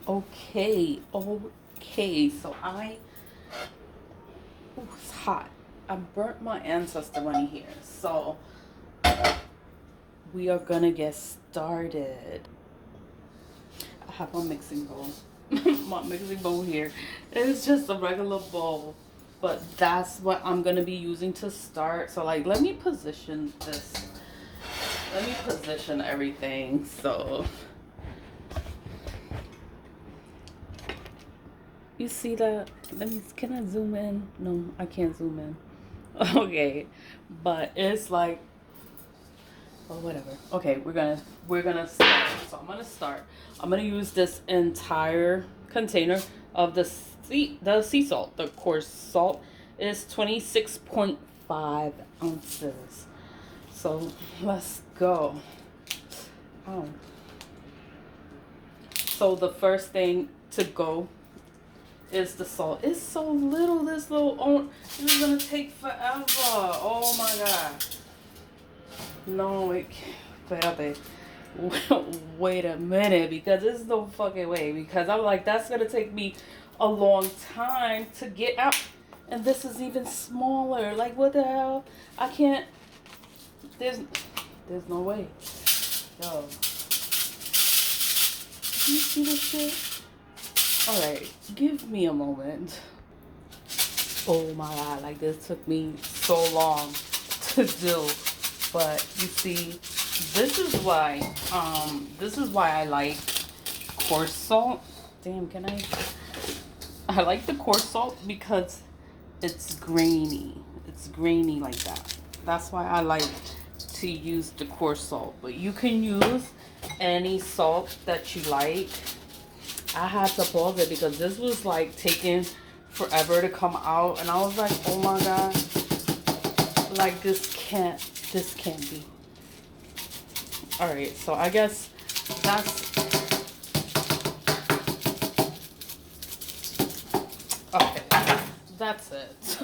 Okay, okay. So it's hot. I burnt my ancestor money here. So we are gonna get started. I have my mixing bowl. My mixing bowl here. It's just a regular bowl. But that's what I'm gonna be using to start. So like let me position this. Let me position everything. So you see that? Can I zoom in? No, I can't zoom in. Okay. But it's like, oh, whatever. Okay, we're gonna start. So I'm gonna start. I'm gonna use this entire container of the sea salt. The coarse salt is 26.5 ounces. So let's go. Oh. So the first thing to go is the salt. It's so little. This is gonna take forever. Oh my god. No, it can't. Wait a minute, because there's no fucking way. Because I'm like, that's gonna take me a long time to get out, and this is even smaller. Like, what the hell? I can't. There's no way. Yo, do you see this shit? All right, give me a moment. Oh my god, like this took me so long to do. But you see, this is why I like coarse salt. Damn, I like the coarse salt because it's grainy. It's grainy like that. That's why I like to use the coarse salt. But you can use any salt that you like. I had to pause it because this was like taking forever to come out, and I was like, oh my god, like this can't be. All right, so I guess that's okay. That's it.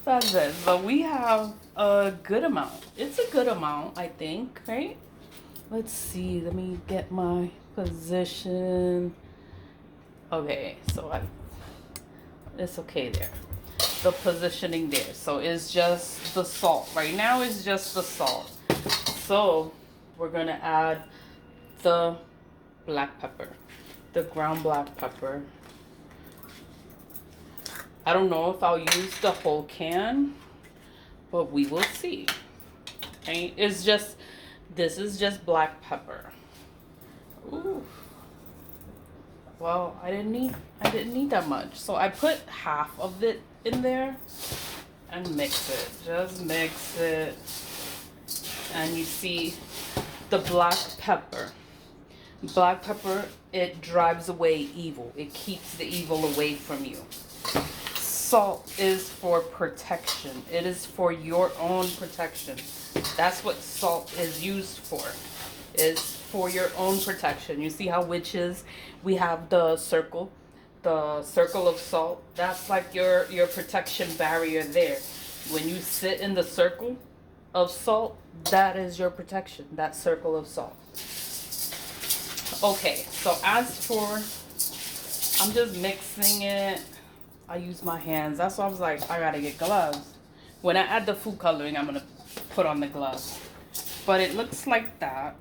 That's it. But we have a good amount. It's a good amount, I think, right? Let's see. Let me get my position. Okay, so it's okay there. The positioning there. So it's just the salt. Right now it's just the salt. So we're gonna add the black pepper, the ground black pepper. I don't know if I'll use the whole can, but we will see. Okay, this is just black pepper. Ooh. Well, I didn't need that much. So I put half of it in there and mix it. Just mix it. And you see the black pepper. Black pepper, it drives away evil. It keeps the evil away from you. Salt is for protection. It is for your own protection. That's what salt is used for. It's for your own protection. You see how witches, we have the circle of salt. That's like your protection barrier there. When you sit in the circle of salt, that is your protection, that circle of salt. Okay, so as for, I'm just mixing it. I use my hands. That's why I was like, I gotta get gloves. When I add the food coloring, I'm gonna put on the gloves. But it looks like that.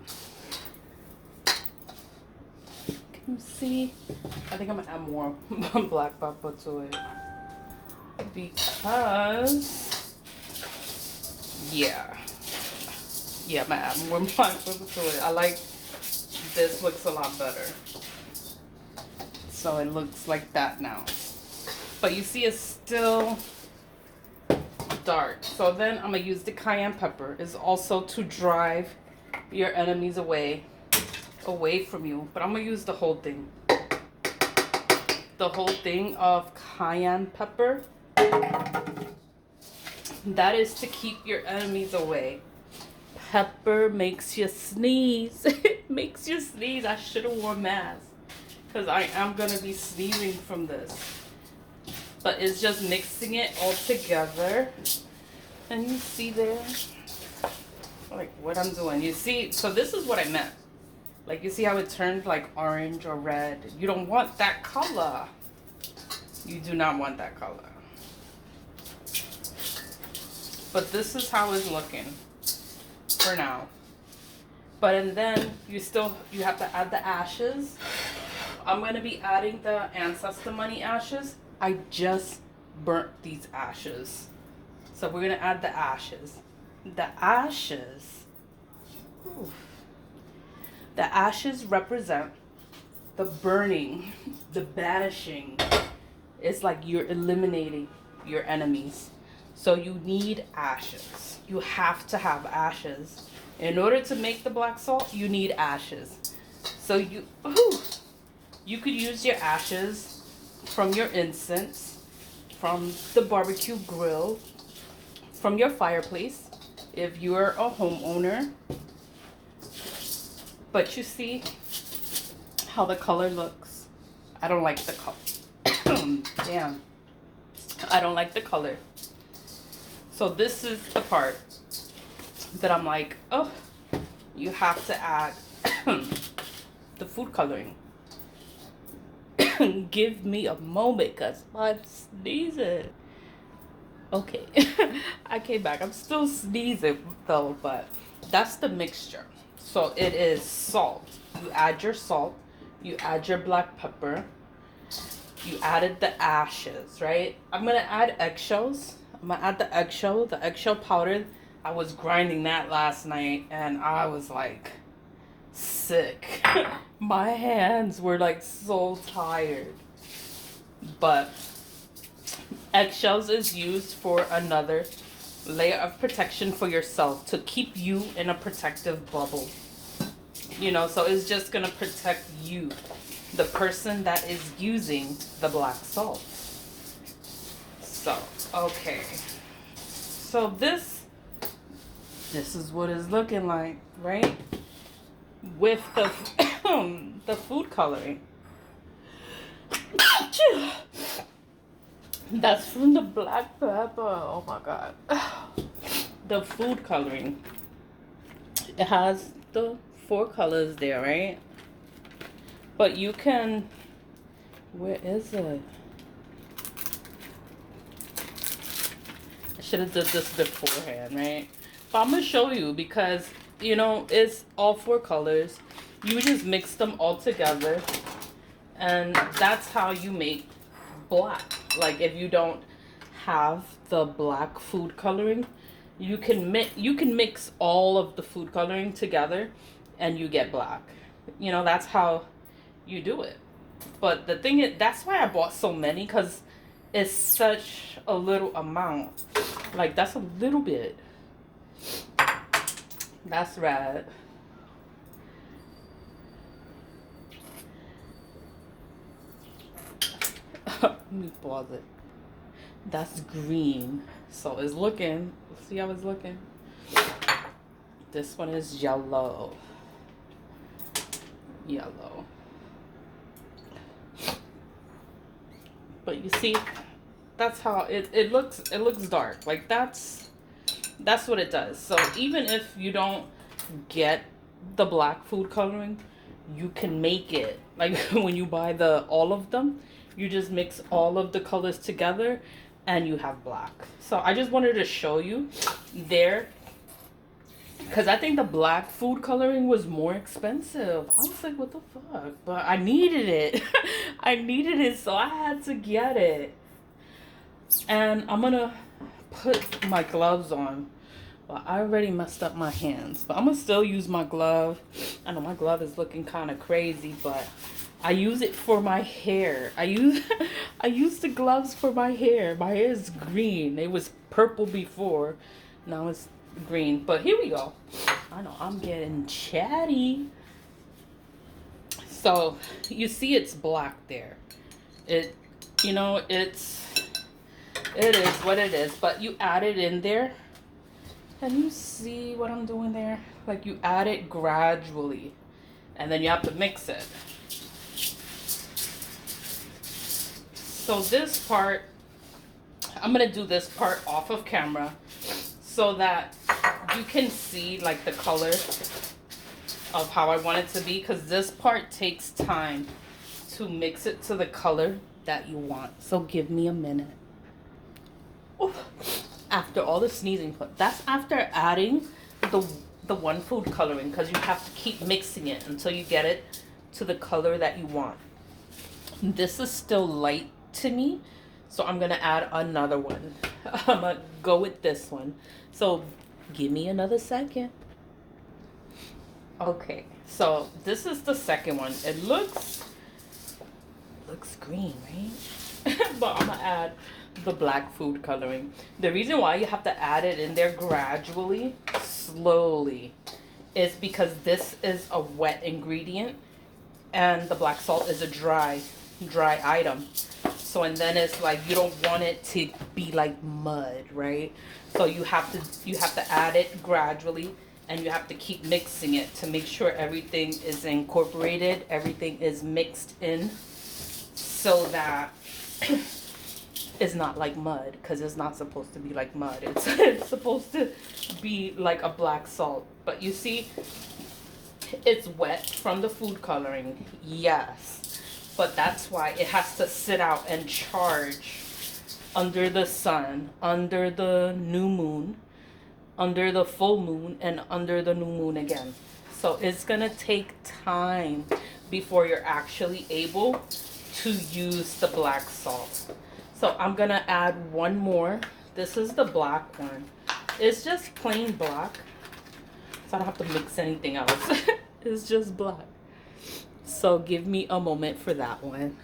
Can you see? I think I'm gonna add more black pepper to it. Because, yeah, I'm gonna add more black pepper to it. I like, this looks a lot better. So it looks like that now. But you see it's still dark. So then I'm gonna use the cayenne pepper. It's also to drive your enemies away from you. But I'm gonna use the whole thing. The whole thing of cayenne pepper. That is to keep your enemies away. Pepper makes you sneeze. It makes you sneeze. I should have worn mask, because I am gonna be sneezing from this. But it's just mixing it all together. And you see there, like what I'm doing. You see, so this is what I meant Like you see how it turned like orange or red? You don't want that color. You do not want that color. But this is how it's looking for now. But and then you have to add the ashes. I'm gonna be adding the Ancestor money ashes. I just burnt these ashes. So we're gonna add the ashes. The ashes. Ooh. The ashes represent the burning, the banishing. It's like you're eliminating your enemies. So you need ashes. You have to have ashes. In order to make the black salt, you need ashes. So you could use your ashes from your incense, from the barbecue grill, from your fireplace, if you're a homeowner. But you see how the color looks? I don't like the color. Damn. I don't like the color. So this is the part that I'm like, oh, you have to add the food coloring. Give me a moment, cause I'm sneezing. Okay, I came back. I'm still sneezing though, but that's the mixture. So it is salt. You add your salt. You add your black pepper. You added the ashes, right? I'm gonna add eggshells. I'm gonna add the eggshell powder. I was grinding that last night and I was like sick. My hands were like so tired. But eggshells is used for another layer of protection for yourself, to keep you in a protective bubble. You know, so it's just gonna protect you, the person that is using the black salt. So, okay. So this is what it's looking like, right? With the the food coloring. That's from the black pepper. Oh my god. The food coloring. It has the 4 colors there, right? But you can, where is it? I should have did this beforehand, right? But I'm gonna show you because, you know, it's all 4 colors. You just mix them all together, and that's how you make black. Like if you don't have the black food coloring, you can mix all of the food coloring together and you get black. You know, that's how you do it. But the thing is, that's why I bought so many, because it's such a little amount. Like that's a little bit. That's red. Let me pause it. That's green. So it's looking, see how it's looking? This one is yellow. Yellow. But you see, that's how it looks. It looks dark. Like that's what it does. So even if you don't get the black food coloring, you can make it. Like when you buy all of them, you just mix all of the colors together and you have black. So I just wanted to show you there, because I think the black food coloring was more expensive. I was like, what the fuck? But I needed it. I needed it, so I had to get it. And I'm gonna put my gloves on. Well, I already messed up my hands, but I'm gonna still use my glove. I know my glove is looking kind of crazy, but I use it for my hair. I use the gloves for my hair. My hair is green. It was purple before. Now it's green. But here we go. I know I'm getting chatty. So you see it's black there. It is what it is. But you add it in there. Can you see what I'm doing there? Like you add it gradually. And then you have to mix it. So this part, I'm going to do this part off of camera so that you can see like the color of how I want it to be, because this part takes time to mix it to the color that you want. So give me a minute. Oof. After all the sneezing, that's after adding the one food coloring, because you have to keep mixing it until you get it to the color that you want. This is still light to me, so I'm gonna add another one. I'm gonna go with this one. So give me another second. Okay, so this is the second one. It looks green, right? But I'm gonna add the black food coloring. The reason why you have to add it in there gradually, slowly, is because this is a wet ingredient and the black salt is a dry item. So, and then it's like you don't want it to be like mud, right? So you have to add it gradually, and you have to keep mixing it to make sure everything is incorporated, everything is mixed in, so that it's not like mud, because it's not supposed to be like mud. It's supposed to be like a black salt. But you see, it's wet from the food coloring, yes, but that's why it has to sit out and charge under the sun, under the new moon, under the full moon, and under the new moon again. So it's gonna take time before you're actually able to use the black salt. So I'm gonna add one more. This is the black one. It's just plain black, so I don't have to mix anything else. It's just black. So give me a moment for that one.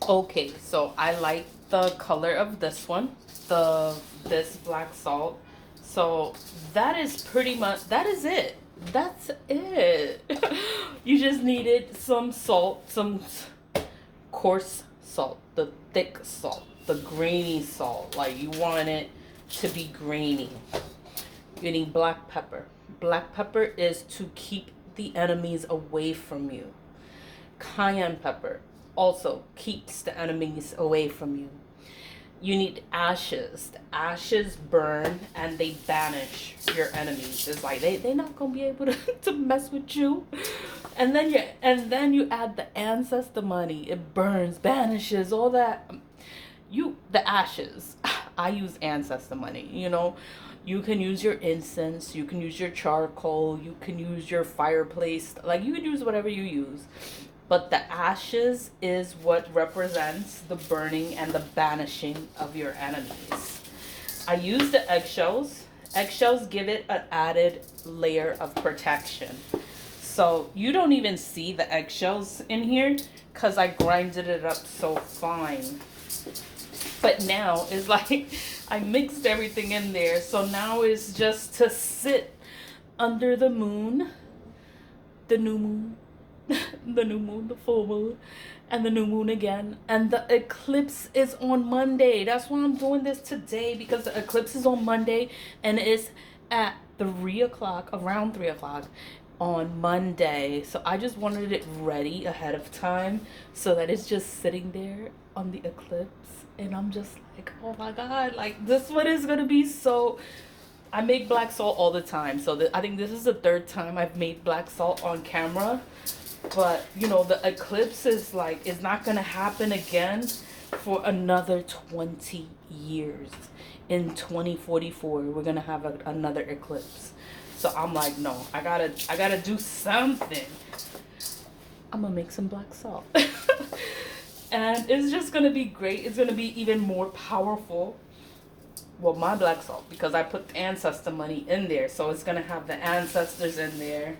Okay, so I like the color of this one, this black salt. So that is pretty much, that is it. That's it. You just needed some salt, some coarse salt, the thick salt, the grainy salt. Like you want it to be grainy. You need black pepper. Black pepper is to keep the enemies away from you. Cayenne pepper also keeps the enemies away from you. You need ashes. The ashes burn and they banish your enemies. It's like they're not gonna be able to mess with you. And then you add the ancestor money. It burns, banishes, all that. The ashes. I use ancestor money, you know. You can use your incense, you can use your charcoal, you can use your fireplace. Like you can use whatever you use. But the ashes is what represents the burning and the banishing of your enemies. I use the eggshells. Eggshells give it an added layer of protection. So you don't even see the eggshells in here because I grinded it up so fine. But now it's like I mixed everything in there. So now it's just to sit under the moon, the new moon, the new moon, the full moon, and the new moon again. And the eclipse is on Monday. That's why I'm doing this today, because the eclipse is on Monday and it's at 3 o'clock, around 3 o'clock on Monday. So I just wanted it ready ahead of time so that it's just sitting there on the eclipse. And I'm just like, oh my God, like this one is going to be so... I make black salt all the time. So I think this is the 3rd time I've made black salt on camera. But, you know, the eclipse is like, it's not going to happen again for another 20 years. In 2044, we're going to have another eclipse. So I'm like, no, I gotta do something. I'm going to make some black salt. And it's just going to be great. It's going to be even more powerful. Well, my black salt, because I put the ancestor money in there. So it's going to have the ancestors in there.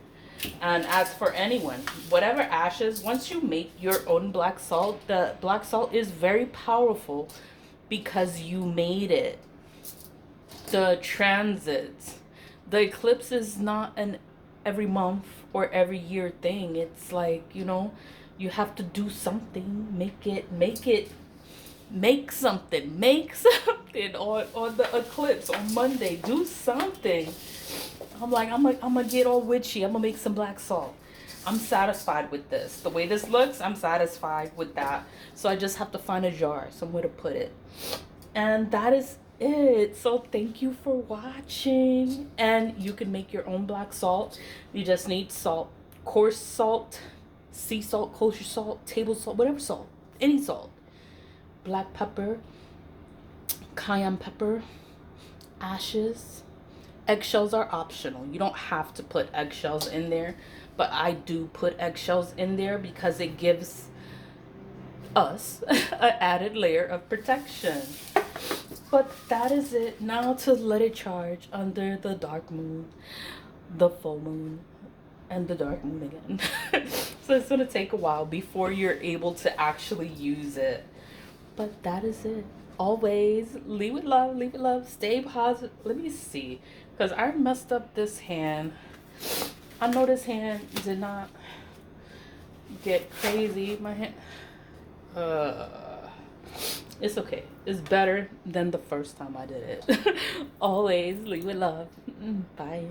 And as for anyone, whatever ashes, once you make your own black salt, the black salt is very powerful because you made it. The transits, the eclipse is not an every month or every year thing. It's like, you know, you have to do something, make something on the eclipse on Monday. Do something. I'm like, I'm gonna get all witchy. I'm gonna make some black salt. I'm satisfied with this. The way this looks, I'm satisfied with that. So I just have to find a jar, somewhere to put it. And that is it. So thank you for watching. And you can make your own black salt. You just need salt, coarse salt, sea salt, kosher salt, table salt, whatever salt, any salt. Black pepper, cayenne pepper, ashes. Eggshells are optional. You don't have to put eggshells in there, but I do put eggshells in there because it gives us an added layer of protection. But that is it. Now to let it charge under the dark moon, the full moon, and the dark moon again. So it's gonna take a while before you're able to actually use it. But that is it. Always leave with love, leave with love, stay positive. Let me see, because I messed up this hand. I know this hand did not get crazy. My hand, it's okay. It's better than the first time I did it. Always leave with love. Bye.